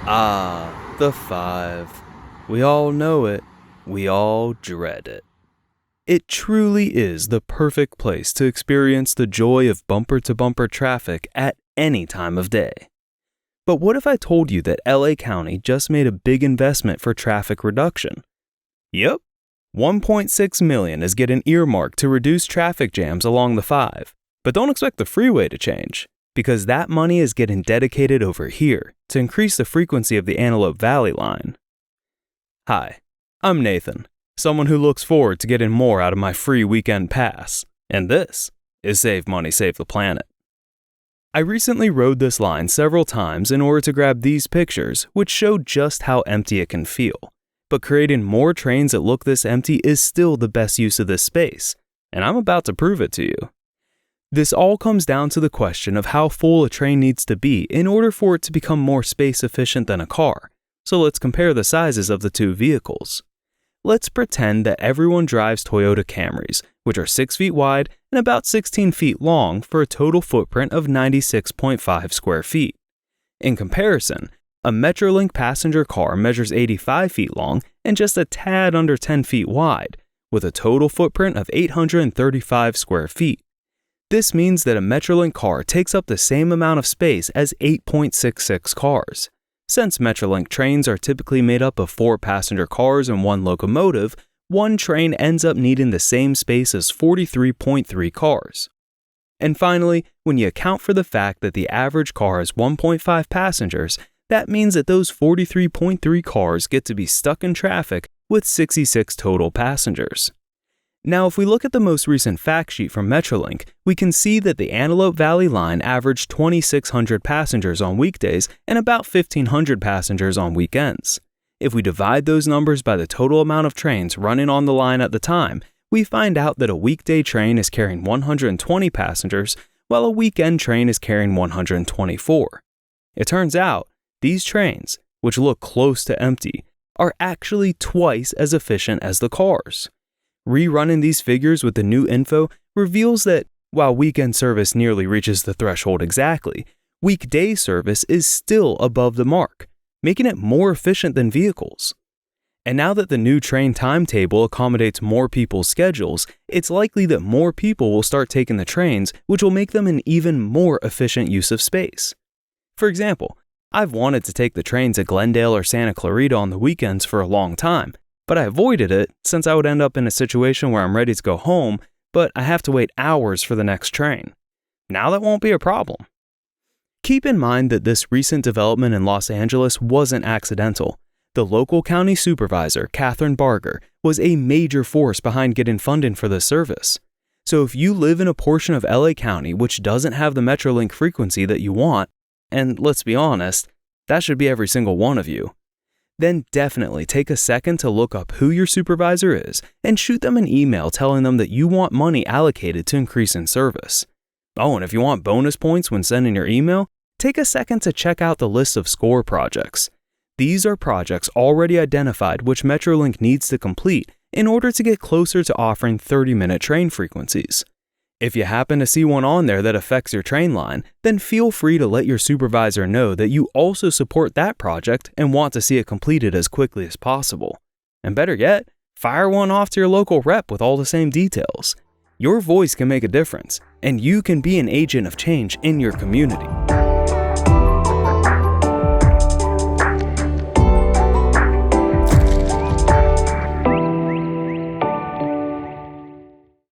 Ah, the 5. We all know it. We all dread it. It truly is the perfect place to experience the joy of bumper-to-bumper traffic at any time of day. But what if I told you that LA County just made a big investment for traffic reduction? Yep, $1.6 million is getting earmarked to reduce traffic jams along the 5. But don't expect the freeway to change, because that money is getting dedicated over here to increase the frequency of the Antelope Valley line. Hi, I'm Nathan, someone who looks forward to getting more out of my free weekend pass, and this is Save Money, Save the Planet. I recently rode this line several times in order to grab these pictures, which show just how empty it can feel. But creating more trains that look this empty is still the best use of this space, and I'm about to prove it to you. This all comes down to the question of how full a train needs to be in order for it to become more space efficient than a car. So let's compare the sizes of the two vehicles. Let's pretend that everyone drives Toyota Camrys, which are 6 feet wide and about 16 feet long for a total footprint of 96.5 square feet. In comparison, a Metrolink passenger car measures 85 feet long and just a tad under 10 feet wide, with a total footprint of 835 square feet. This means that a Metrolink car takes up the same amount of space as 8.66 cars. Since Metrolink trains are typically made up of 4 passenger cars and 1 locomotive, one train ends up needing the same space as 43.3 cars. And finally, when you account for the fact that the average car has 1.5 passengers, that means that those 43.3 cars get to be stuck in traffic with 66 total passengers. Now, if we look at the most recent fact sheet from Metrolink, we can see that the Antelope Valley line averaged 2,600 passengers on weekdays and about 1,500 passengers on weekends. If we divide those numbers by the total amount of trains running on the line at the time, we find out that a weekday train is carrying 120 passengers, while a weekend train is carrying 124. It turns out, these trains, which look close to empty, are actually twice as efficient as the cars. Rerunning these figures with the new info reveals that, while weekend service nearly reaches the threshold exactly, weekday service is still above the mark, making it more efficient than vehicles. And now that the new train timetable accommodates more people's schedules, it's likely that more people will start taking the trains, which will make them an even more efficient use of space. For example, I've wanted to take the trains at Glendale or Santa Clarita on the weekends for a long time, but I avoided it since I would end up in a situation where I'm ready to go home, but I have to wait hours for the next train. Now that won't be a problem. Keep in mind that this recent development in Los Angeles wasn't accidental. The local county supervisor, Catherine Barger, was a major force behind getting funding for this service. So if you live in a portion of LA County which doesn't have the Metrolink frequency that you want, and let's be honest, that should be every single one of you, then definitely take a second to look up who your supervisor is and shoot them an email telling them that you want money allocated to increase in service. Oh, and if you want bonus points when sending your email, take a second to check out the list of SCORE projects. These are projects already identified which Metrolink needs to complete in order to get closer to offering 30-minute train frequencies. If you happen to see one on there that affects your train line, then feel free to let your supervisor know that you also support that project and want to see it completed as quickly as possible. And better yet, fire one off to your local rep with all the same details. Your voice can make a difference, and you can be an agent of change in your community.